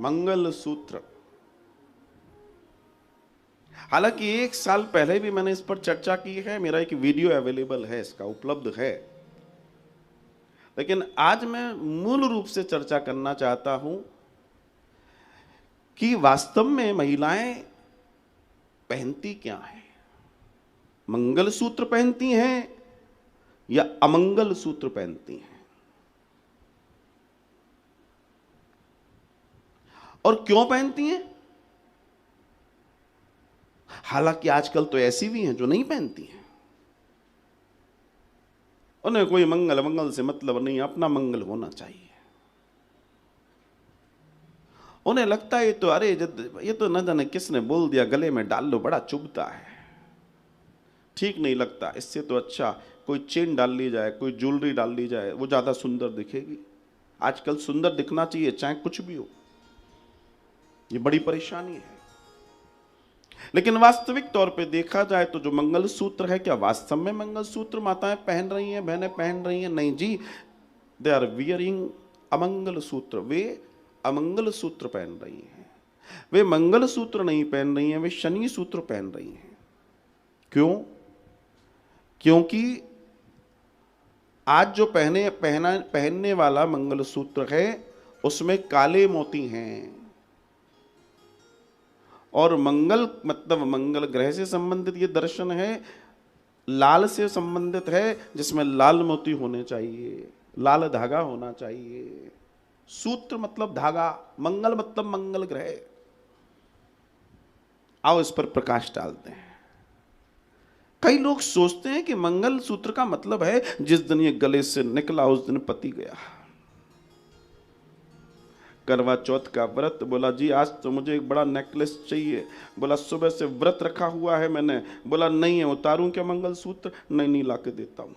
मंगल सूत्र। हालांकि 1 साल पहले भी मैंने इस पर चर्चा की है, मेरा एक वीडियो अवेलेबल है, इसका उपलब्ध है। लेकिन आज मैं मूल रूप से चर्चा करना चाहता हूं कि वास्तव में महिलाएं पहनती क्या हैं। मंगल सूत्र पहनती हैं या अमंगल सूत्र पहनती हैं, और क्यों पहनती हैं। हालांकि आजकल तो ऐसी भी हैं जो नहीं पहनती हैं, उन्हें कोई मंगल से मतलब नहीं, अपना मंगल होना चाहिए। उन्हें लगता है तो अरे ये तो न जाने किसने बोल दिया, गले में डाल लो, बड़ा चुभता है, ठीक नहीं लगता। इससे तो अच्छा कोई चेन डाल ली जाए, कोई ज्वेलरी डाल ली जाए, वो ज्यादा सुंदर दिखेगी। आजकल सुंदर दिखना चाहिए चाहे कुछ भी हो, ये बड़ी परेशानी है। लेकिन वास्तविक तौर पे देखा जाए तो जो मंगल सूत्र है, क्या वास्तव में मंगल सूत्र माताएं पहन रही हैं, बहनें पहन रही हैं? नहीं जी, दे आर वियरिंग अमंगल सूत्र। वे अमंगल सूत्र पहन रही हैं, वे मंगल सूत्र नहीं पहन रही हैं, वे शनि सूत्र पहन रही हैं। क्यों? क्योंकि आज जो पहनने वाला मंगल सूत्र है उसमें काले मोती हैं, और मंगल मतलब मंगल ग्रह से संबंधित ये दर्शन है, लाल से संबंधित है, जिसमें लाल मोती होने चाहिए, लाल धागा होना चाहिए। सूत्र मतलब धागा, मंगल मतलब मंगल ग्रह। आओ इस पर प्रकाश डालते हैं। कई लोग सोचते हैं कि मंगल सूत्र का मतलब है जिस दिन ये गले से निकला उस दिन पति गया। करवा चौथ का व्रत, बोला जी आज तो मुझे एक बड़ा नेकलेस चाहिए। बोला सुबह से व्रत रखा हुआ है मैंने। बोला नहीं है, उतारूं क्या मंगल सूत्र? नहीं, नहीं ला के देता हूं।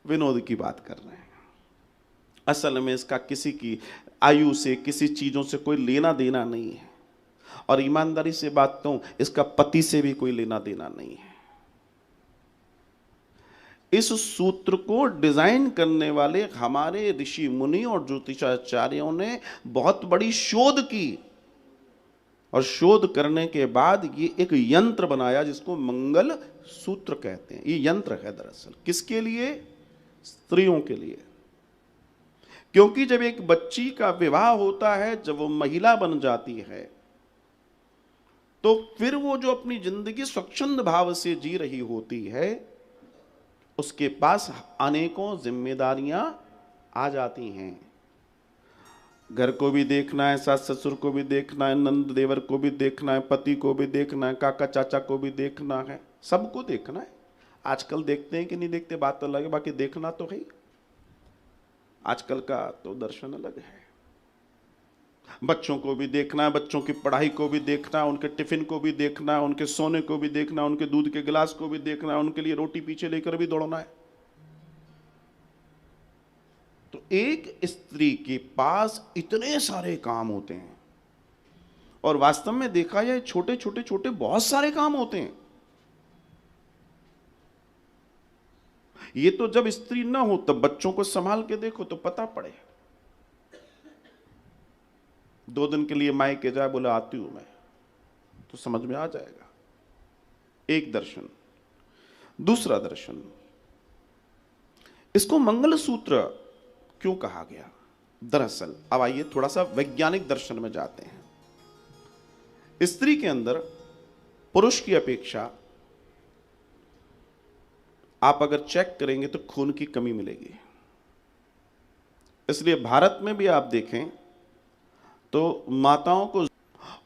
विनोद की बात कर रहे हैं, असल में इसका किसी की आयु से, किसी चीजों से कोई लेना देना नहीं है। और ईमानदारी से बात कहूं, इसका पति से भी कोई लेना देना नहीं है। इस सूत्र को डिजाइन करने वाले हमारे ऋषि मुनि और ज्योतिषाचार्यों ने बहुत बड़ी शोध की, और शोध करने के बाद ये एक यंत्र बनाया जिसको मंगल सूत्र कहते हैं। ये यंत्र है दरअसल किसके लिए? स्त्रियों के लिए। क्योंकि जब एक बच्ची का विवाह होता है, जब वो महिला बन जाती है, तो फिर वो जो अपनी जिंदगी स्वच्छंद भाव से जी रही होती है, उसके पास अनेकों जिम्मेदारियां आ जाती हैं। घर को भी देखना है, सास ससुर को भी देखना है, नंद देवर को भी देखना है, पति को भी देखना है, काका चाचा को भी देखना है, सबको देखना है। आजकल देखते हैं कि नहीं देखते बात अलग है, बाकी देखना तो है। आजकल का तो दर्शन अलग है। बच्चों को भी देखना है, बच्चों की पढ़ाई को भी देखना है, उनके टिफिन को भी देखना है, उनके सोने को भी देखना है, उनके दूध के गिलास को भी देखना है, उनके लिए रोटी पीछे लेकर भी दौड़ना है। तो एक स्त्री के पास इतने सारे काम होते हैं, और वास्तव में देखा जाए छोटे छोटे छोटे बहुत सारे काम होते हैं। ये तो जब स्त्री ना हो तब बच्चों को संभाल के देखो तो पता पड़े। 2 दिन के लिए मायके जाए, बोले आती हूं मैं, तो समझ में आ जाएगा। एक दर्शन। दूसरा दर्शन, इसको मंगल सूत्र क्यों कहा गया? दरअसल अब आइए थोड़ा सा वैज्ञानिक दर्शन में जाते हैं। स्त्री के अंदर पुरुष की अपेक्षा आप अगर चेक करेंगे तो खून की कमी मिलेगी। इसलिए भारत में भी आप देखें तो माताओं को,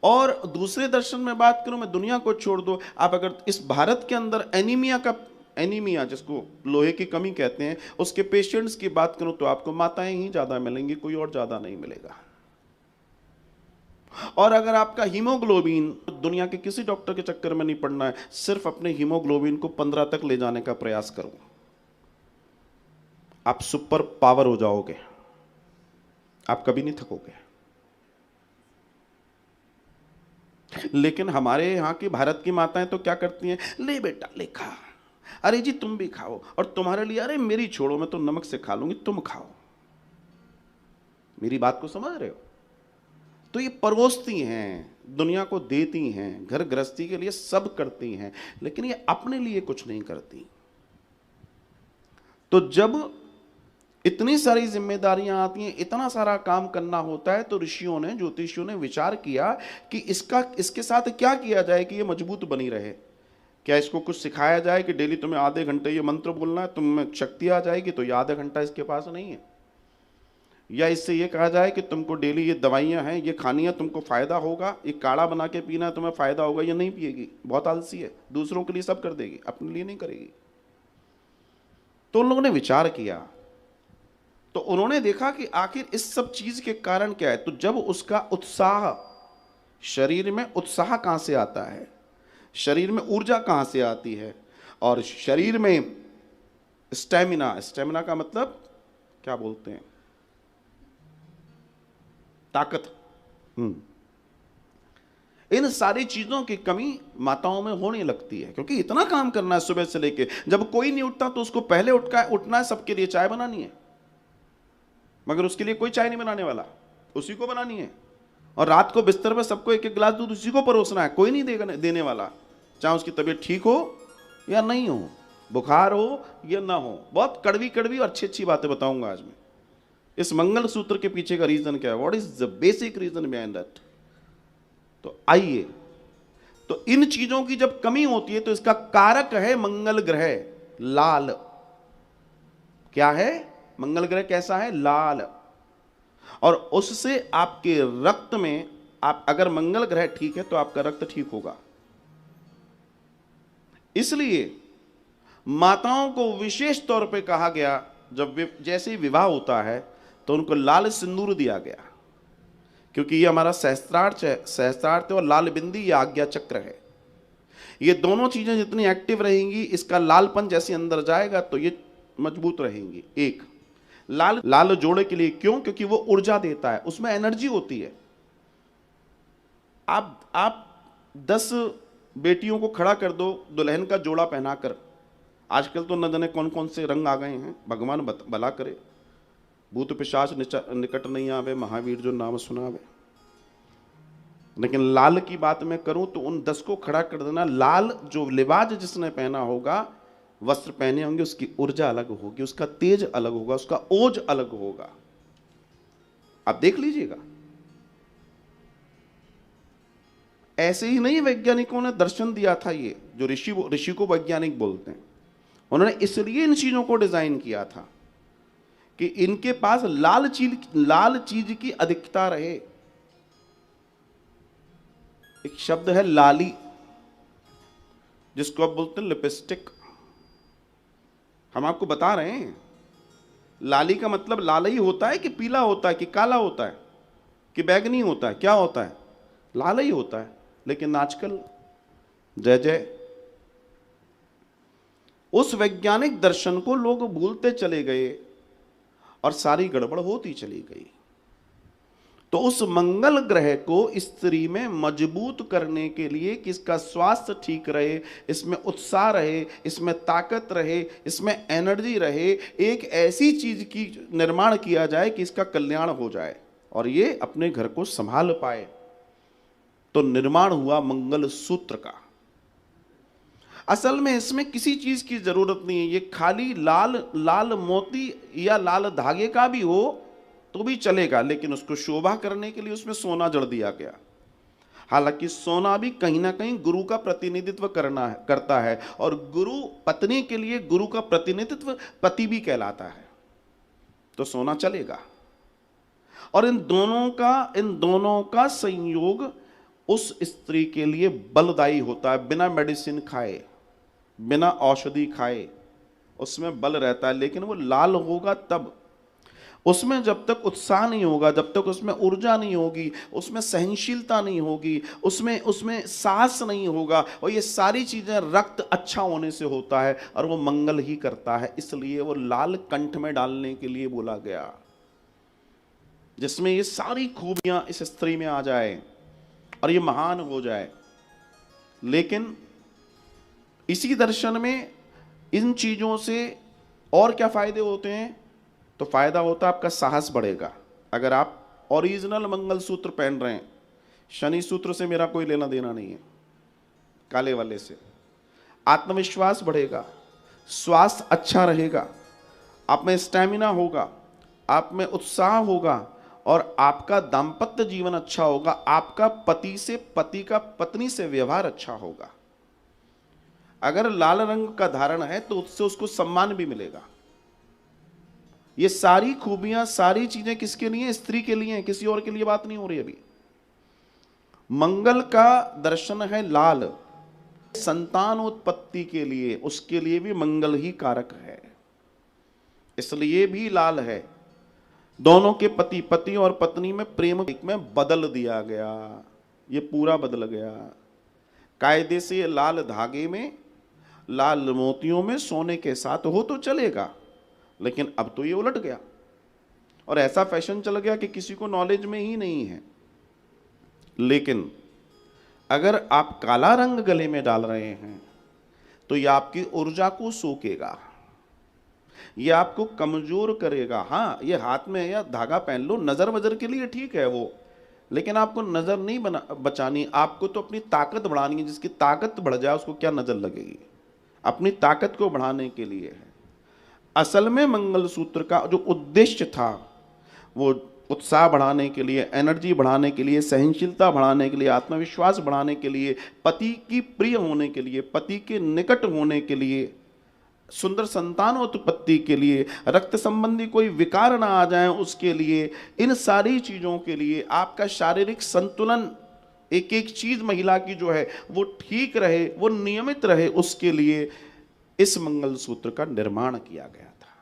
और दूसरे दर्शन में बात करूं, मैं दुनिया को छोड़ दो, आप अगर इस भारत के अंदर एनीमिया जिसको लोहे की कमी कहते हैं, उसके पेशेंट्स की बात करूं तो आपको माताएं ही ज्यादा मिलेंगी, कोई और ज्यादा नहीं मिलेगा। और अगर आपका हीमोग्लोबिन, दुनिया के किसी डॉक्टर के चक्कर में नहीं पड़ना है, सिर्फ अपने हीमोग्लोबिन को 15 तक ले जाने का प्रयास करो, आप सुपर पावर हो जाओगे, आप कभी नहीं थकोगे। लेकिन हमारे यहां की भारत की माताएं तो क्या करती हैं? ले बेटा ले खा, अरे जी तुम भी खाओ, और तुम्हारे लिए अरे मेरी छोड़ो, मैं तो नमक से खा लूंगी, तुम खाओ। मेरी बात को समझ रहे हो? तो ये परोसती हैं, दुनिया को देती हैं, घर गृहस्थी के लिए सब करती हैं, लेकिन ये अपने लिए कुछ नहीं करती। तो जब इतनी सारी जिम्मेदारियां आती हैं, इतना सारा काम करना होता है, तो ऋषियों ने, ज्योतिषियों ने विचार किया कि इसके साथ क्या किया जाए कि ये मजबूत बनी रहे। क्या इसको कुछ सिखाया जाए कि डेली तुम्हें आधे घंटे ये मंत्र बोलना है, तुम्हें शक्ति आ जाएगी, तो ये आधा घंटा इसके पास नहीं है। या इससे ये कहा जाए कि तुमको डेली ये दवाइयां हैं, ये खानी है, तुमको फायदा होगा, ये काढ़ा बना के पीना है, तुम्हें फायदा होगा। ये नहीं पिएगी, बहुत आलसी है, दूसरों के लिए सब कर देगी, अपने लिए नहीं करेगी। तो उन लोगों ने विचार किया, तो उन्होंने देखा कि आखिर इस सब चीज के कारण क्या है। तो जब उसका उत्साह, शरीर में उत्साह कहां से आता है, शरीर में ऊर्जा कहां से आती है, और शरीर में स्टैमिना, स्टैमिना का मतलब क्या बोलते हैं, ताकत। इन सारी चीजों की कमी माताओं में होने लगती है, क्योंकि इतना काम करना है सुबह से लेके, जब कोई नहीं उठता तो उसको पहले उठना है, सबके लिए चाय बनानी है, मगर उसके लिए कोई चाय नहीं बनाने वाला, उसी को बनानी है। और रात को बिस्तर पर सबको एक एक गिलास दूध उसी को परोसना है, कोई नहीं देने वाला, चाहे उसकी तबीयत ठीक हो या नहीं हो, बुखार हो या ना हो। बहुत कड़वी कड़वी और अच्छी अच्छी बातें बताऊंगा आज मैं। इस मंगल सूत्र के पीछे का रीजन क्या है, what is the basic reason behind that. तो आइए, तो इन चीजों की जब कमी होती है तो इसका कारक है मंगल ग्रह लाल। क्या है मंगल ग्रह, कैसा है, लाल। और उससे आपके रक्त में, आप अगर मंगल ग्रह ठीक है तो आपका रक्त ठीक होगा। इसलिए माताओं को विशेष तौर पे कहा गया, जब जैसे ही विवाह होता है तो उनको लाल सिंदूर दिया गया, क्योंकि ये हमारा सहस्त्रार्थ और लाल बिंदी, ये आज्ञा चक्र है। ये दोनों चीजें जितनी एक्टिव रहेंगी, इसका लालपन जैसे अंदर जाएगा तो ये मजबूत रहेंगी। एक लाल जोड़े के लिए, क्यों, क्योंकि वो ऊर्जा देता है, उसमें एनर्जी होती है। आप 10 बेटियों को खड़ा कर दो दुल्हन का जोड़ा पहनाकर, आजकल तो न जाने कौन कौन से रंग आ गए हैं, भगवान भला करे, भूत पिशाच निकट नहीं आवे, महावीर जो नाम सुनावे। लेकिन लाल की बात मैं करूं तो उन 10 को खड़ा कर देना। लाल जो लिबास जिसने पहना होगा, वस्त्र पहने होंगे, उसकी ऊर्जा अलग होगी, उसका तेज अलग होगा, उसका ओज अलग होगा। आप देख लीजिएगा। ऐसे ही नहीं वैज्ञानिकों ने दर्शन दिया था, ये जो ऋषि को वैज्ञानिक बोलते हैं, उन्होंने इसलिए इन चीजों को डिजाइन किया था कि इनके पास लाल चीज की अधिकता रहे। एक शब्द है लाली, जिसको आप बोलते हैं लिपस्टिक। हम आपको बता रहे हैं, लाली का मतलब लाल ही होता है कि पीला होता है कि काला होता है कि बैगनी होता है, क्या होता है, लाल ही होता है। लेकिन आजकल जय जय, उस वैज्ञानिक दर्शन को लोग भूलते चले गए और सारी गड़बड़ होती चली गई। तो उस मंगल ग्रह को स्त्री में मजबूत करने के लिए कि इसका स्वास्थ्य ठीक रहे, इसमें उत्साह रहे, इसमें ताकत रहे, इसमें एनर्जी रहे, एक ऐसी चीज की निर्माण किया जाए कि इसका कल्याण हो जाए और ये अपने घर को संभाल पाए। तो निर्माण हुआ मंगल सूत्र का। असल में इसमें किसी चीज की जरूरत नहीं है, ये खाली लाल मोती या लाल धागे का भी हो तो भी चलेगा, लेकिन उसको शोभा करने के लिए उसमें सोना जड़ दिया गया। हालांकि सोना भी कहीं ना कहीं गुरु का प्रतिनिधित्व करता है, और गुरु पत्नी के लिए गुरु का प्रतिनिधित्व पति भी कहलाता है, तो सोना चलेगा। और इन दोनों का संयोग उस स्त्री के लिए बलदायी होता है। बिना मेडिसिन खाए, बिना औषधि खाए उसमें बल रहता है। लेकिन वो लाल होगा तब, उसमें जब तक उत्साह नहीं होगा, जब तक उसमें ऊर्जा नहीं होगी, उसमें सहनशीलता नहीं होगी, उसमें साहस नहीं होगा, और ये सारी चीजें रक्त अच्छा होने से होता है और वो मंगल ही करता है। इसलिए वो लाल कंठ में डालने के लिए बोला गया, जिसमें ये सारी खूबियां इस स्त्री में आ जाए और ये महान हो जाए। लेकिन इसी दर्शन में इन चीजों से और क्या फायदे होते हैं? तो फायदा होता है आपका साहस बढ़ेगा, अगर आप ओरिजिनल मंगलसूत्र पहन रहे हैं, शनि सूत्र से मेरा कोई लेना देना नहीं है, काले वाले से, आत्मविश्वास बढ़ेगा, स्वास्थ्य अच्छा रहेगा, आप में स्टैमिना होगा, आप में उत्साह होगा और आपका दाम्पत्य जीवन अच्छा होगा, आपका पति से, पति का पत्नी से व्यवहार अच्छा होगा। अगर लाल रंग का धारण है तो उससे उसको सम्मान भी मिलेगा। ये सारी खूबियां, सारी चीजें किसके लिए? स्त्री के लिए, किसी और के लिए बात नहीं हो रही अभी। मंगल का दर्शन है लाल, संतान उत्पत्ति के लिए, उसके लिए भी मंगल ही कारक है, इसलिए भी लाल है। दोनों के पति, पति और पत्नी में प्रेम में बदल दिया गया, ये पूरा बदल गया। कायदे से ये लाल धागे में, लाल मोतियों में सोने के साथ हो तो चलेगा, लेकिन अब तो ये उलट गया और ऐसा फैशन चल गया कि किसी को नॉलेज में ही नहीं है। लेकिन अगर आप काला रंग गले में डाल रहे हैं तो ये आपकी ऊर्जा को सोखेगा, ये आपको कमजोर करेगा। हाँ, ये हाथ में या धागा पहन लो, नजर वजर के लिए ठीक है वो, लेकिन आपको नजर नहीं बचानी, आपको तो अपनी ताकत बढ़ानी है। जिसकी ताकत बढ़ जाए उसको क्या नजर लगेगी? अपनी ताकत को बढ़ाने के लिए है। असल में मंगलसूत्र का जो उद्देश्य था वो उत्साह बढ़ाने के लिए, एनर्जी बढ़ाने के लिए, सहनशीलता बढ़ाने के लिए, आत्मविश्वास बढ़ाने के लिए, पति की प्रिय होने के लिए, पति के निकट होने के लिए, सुंदर संतानोत्पत्ति के लिए, रक्त संबंधी कोई विकार ना आ जाए उसके लिए, इन सारी चीजों के लिए, आपका शारीरिक संतुलन, एक एक चीज महिला की जो है वो ठीक रहे, वो नियमित रहे, उसके लिए इस मंगलसूत्र का निर्माण किया गया था।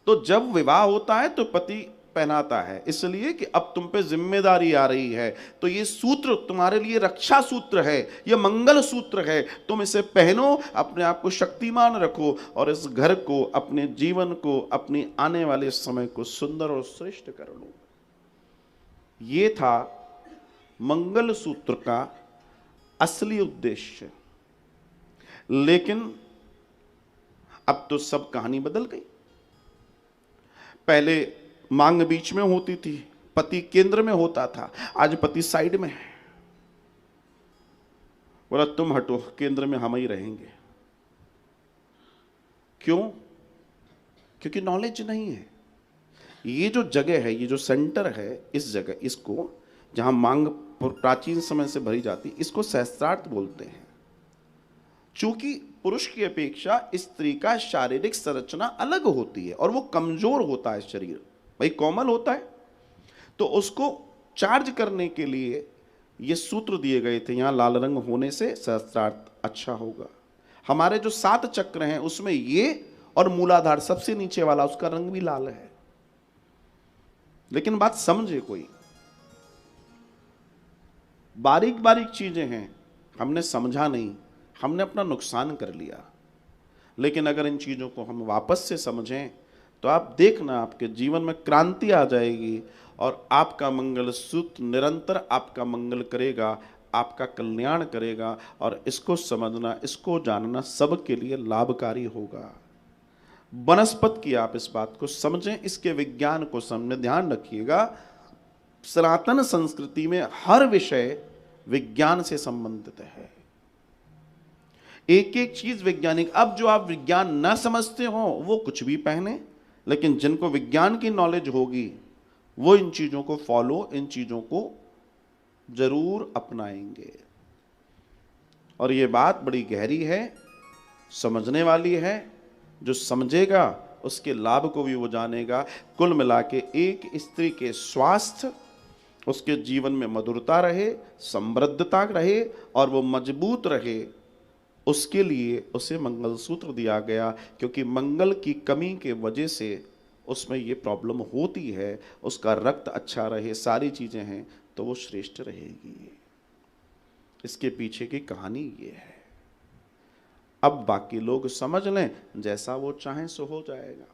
तो जब विवाह होता है तो पति पहनाता है, इसलिए कि अब तुम पे जिम्मेदारी आ रही है, तो ये सूत्र तुम्हारे लिए रक्षा सूत्र है, ये मंगल सूत्र है, तुम इसे पहनो, अपने आप को शक्तिमान रखो और इस घर को, अपने जीवन को, अपनी आने वाले समय को सुंदर और श्रेष्ठ कर लो। ये था मंगल सूत्र का असली उद्देश्य। लेकिन अब तो सब कहानी बदल गई। पहले मांग बीच में होती थी, पति केंद्र में होता था, आज पति साइड में है। बोला तुम हटो, केंद्र में हम ही रहेंगे। क्यों? क्योंकि नॉलेज नहीं है। ये जो जगह है, ये जो सेंटर है, इस जगह, इसको जहां मांग प्राचीन समय से भरी जाती, इसको सहस्त्रार्थ बोलते हैं। चूंकि पुरुष की अपेक्षा स्त्री का शारीरिक संरचना अलग होती है और वो कमजोर होता है, शरीर भाई कोमल होता है, तो उसको चार्ज करने के लिए ये सूत्र दिए गए थे। यहां लाल रंग होने से सहस्त्रार्थ अच्छा होगा। हमारे जो 7 चक्र हैं उसमें ये और मूलाधार सबसे नीचे वाला, उसका रंग भी लाल है। लेकिन बात समझे कोई, बारीक बारीक चीजें हैं, हमने समझा नहीं, हमने अपना नुकसान कर लिया। लेकिन अगर इन चीजों को हम वापस से समझें तो आप देखना, आपके जीवन में क्रांति आ जाएगी और आपका मंगल सूत्र निरंतर आपका मंगल करेगा, आपका कल्याण करेगा। और इसको समझना, इसको जानना सबके लिए लाभकारी होगा। वनस्पति की आप इस बात को समझें, इसके विज्ञान को समझें। ध्यान रखिएगा, सनातन संस्कृति में हर विषय विज्ञान से संबंधित है, एक एक चीज वैज्ञानिक। अब जो आप विज्ञान ना समझते हो वो कुछ भी पहने, लेकिन जिनको विज्ञान की नॉलेज होगी वो इन चीजों को फॉलो, इन चीजों को जरूर अपनाएंगे। और ये बात बड़ी गहरी है, समझने वाली है। जो समझेगा उसके लाभ को भी वो जानेगा। कुल मिला के एक स्त्री के स्वास्थ्य, उसके जीवन में मधुरता रहे, समृद्धता रहे और वो मजबूत रहे, उसके लिए उसे मंगलसूत्र दिया गया। क्योंकि मंगल की कमी के वजह से उसमें ये प्रॉब्लम होती है। उसका रक्त अच्छा रहे, सारी चीजें हैं, तो वो श्रेष्ठ रहेगी। इसके पीछे की कहानी ये है। अब बाकी लोग समझ लें, जैसा वो चाहें सो हो जाएगा।